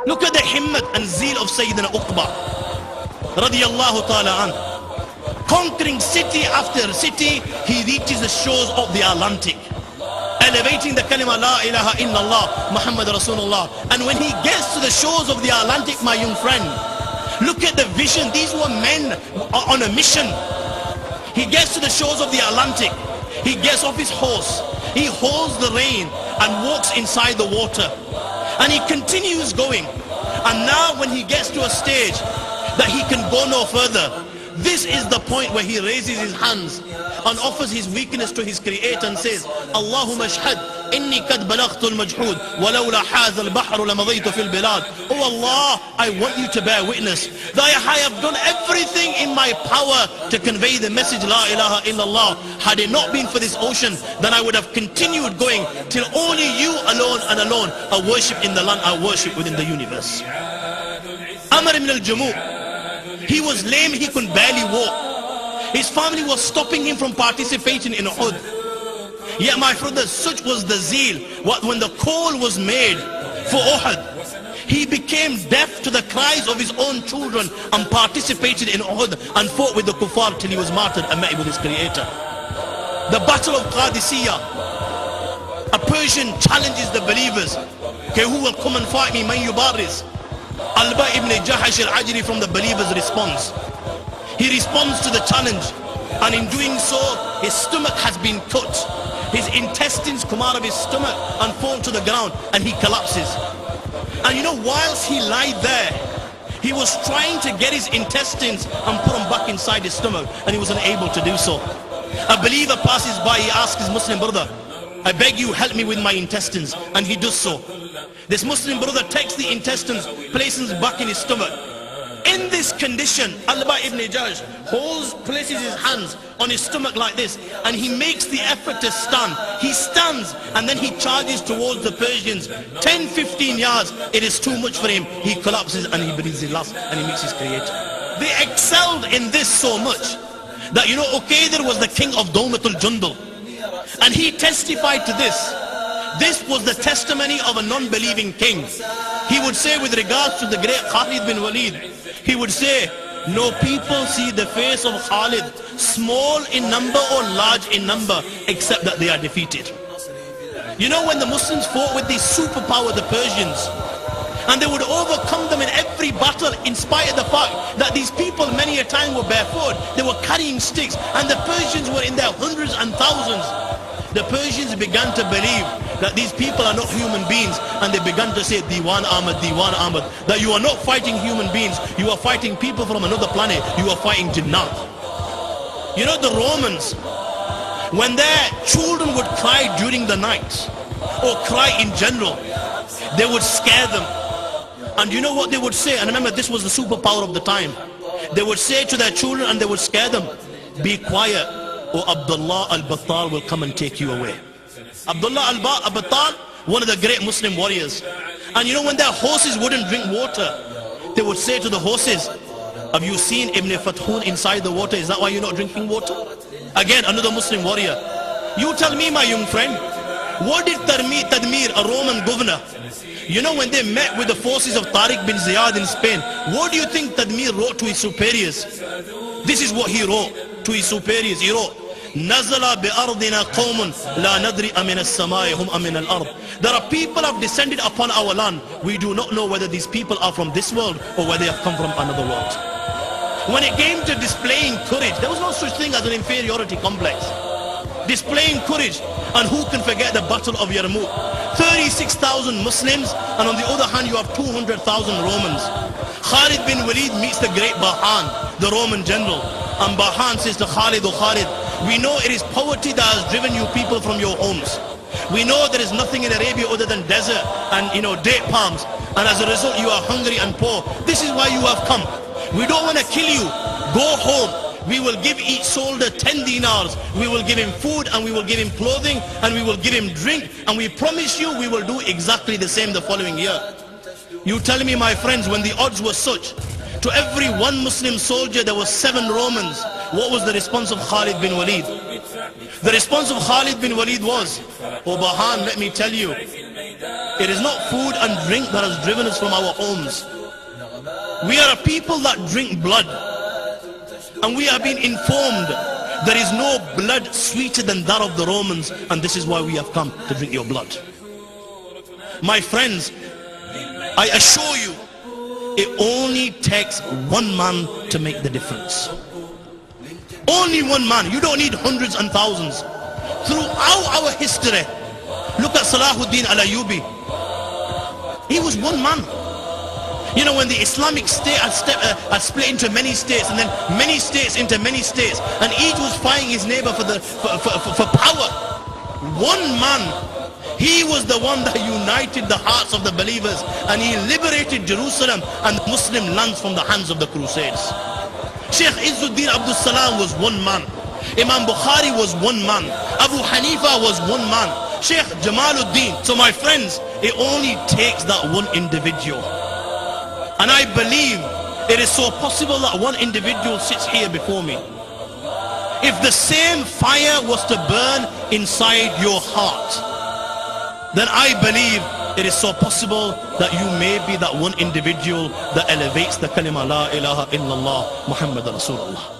Look at the himmat and zeal of Sayyidina Uqba radiyallahu ta'ala an. Conquering city after city, he reaches the shores of the Atlantic, elevating the kalima la ilaha illallah Muhammad Rasulullah. And when he gets to the shores of the Atlantic, my young friend, look at the vision. These were men on a mission. He gets to the shores of the Atlantic. He gets off his horse. He holds the rein and walks inside the water. And he continues going. And now when he gets to a stage that he can go no further, this is the point where he raises his hands and offers his weakness to his creator and says, Allahumma shahad inni kad balagtu al-majhud walawla hadha al-bahr lamadaytu fil bilad. Oh Allah, I want you to bear witness that I have done everything in my power to convey the message la ilaha illallah. Had it not been for this ocean, then I would have continued going till only you alone and alone are worshipped in the land, are worshipped within the universe. Amr ibn al-Jamu', he was lame, he could barely walk. His family was stopping him from participating in Uhud. Yet my brothers, such was the zeal, when the call was made for Uhud, he became deaf to the cries of his own children and participated in Uhud and fought with the kuffar till he was martyred and met with his creator. The battle of Qadisiyah, a Persian challenges the believers. Okay, who will come and fight me? Man yubaris. Alba ibn Jahash al-Ajri from the believers responds. He responds to the challenge, and in doing so, his stomach has been cut. His intestines come out of his stomach and fall to the ground, and he collapses. And you know, whilst he lied there, he was trying to get his intestines and put them back inside his stomach, and he was unable to do so. A believer passes by, he asks his Muslim brother, I beg you, help me with my intestines, and he does so. This Muslim brother takes the intestines, places them back in his stomach. In this condition, Alba ibn Jahash places his hands on his stomach like this, and he makes the effort to stand. He stands, and then he charges towards the Persians. 10-15 yards, it is too much for him. He collapses and he breathes his last, and he meets his creator. They excelled in this so much that, you know, Uqaydir was the king of Dawmatul Jundal, and he testified to this. This was the testimony of a non-believing king. He would say with regards to the great Khalid bin Walid, he would say, no people see the face of Khalid small in number or large in number, except that they are defeated. You know, when the Muslims fought with these superpower, the Persians, and they would overcome them in every battle, in spite of the fact that these people many a time were barefoot, they were carrying sticks, and the Persians were in their hundreds and thousands. The Persians began to believe that these people are not human beings, and they began to say, Diwan Ahmad, that you are not fighting human beings, you are fighting people from another planet, you are fighting Jinnat. You know, the Romans, when their children would cry during the night, or cry in general, they would scare them. And you know what they would say? And remember, this was the superpower of the time. They would say to their children, and they would scare them, be quiet, or Abdullah al-Battal will come and take you away. Abdullah al-Battal, one of the great Muslim warriors. And you know, when their horses wouldn't drink water, they would say to the horses, have you seen Ibn Fathun inside the water? Is that why you're not drinking water? Again, another Muslim warrior. You tell me, my young friend, what did Tadmir, a Roman governor, you know, when they met with the forces of Tariq bin Ziyad in Spain, what do you think Tadmir wrote to his superiors? This is what he wrote to his superiors. He wrote, نزل بأرضنا قوم لا ندري أمن السماء هم أمن الأرض. There are people have descended upon our land. We do not know whether these people are from this world or whether they have come from another world. When it came to displaying courage, there was no such thing as an inferiority complex. Displaying courage, and who can forget the battle of Yarmouk? 36,000 Muslims, and on the other hand you have 200,000 Romans. Khalid bin Walid meets the great Bahan, the Roman general, and Bahan says to Khalid, oh Khalid, we know it is poverty that has driven you people from your homes. We know there is nothing in Arabia other than desert and, you know, date palms, and as a result you are hungry and poor. This is why you have come. We don't want to kill you. Go home. We will give each soldier 10 dinars. We will give him food, and we will give him clothing, and we will give him drink, and we promise you we will do exactly the same the following year. You tell me, my friends, when the odds were such, to every one Muslim soldier there were 7 Romans. What was the response of Khalid bin Walid? The response of Khalid bin Walid was, oh Bahan, let me tell you, It is not food and drink that has driven us from our homes. We are a people that drink blood. And we have been informed there is no blood sweeter than that of the Romans, and this is why we have come to drink your blood. My friends, I assure you, it only takes one man to make the difference. Only one man. You don't need hundreds and thousands. Throughout our history, look at Salahuddin al-Ayyubi. He was one man. You know, when the Islamic State had split into many states, and then many states into many states, and each was fighting his neighbor for power. One man, he was the one that united the hearts of the believers, and he liberated Jerusalem and the Muslim lands from the hands of the Crusades. Sheikh Izzuddin Abdul Salam was one man. Imam Bukhari was one man. Abu Hanifa was one man. Sheikh Jamaluddin. So my friends, it only takes that one individual. And I believe it is so possible that one individual sits here before me. If the same fire was to burn inside your heart, then I believe it is so possible that you may be that one individual that elevates the kalima La ilaha illallah Muhammad Rasulullah.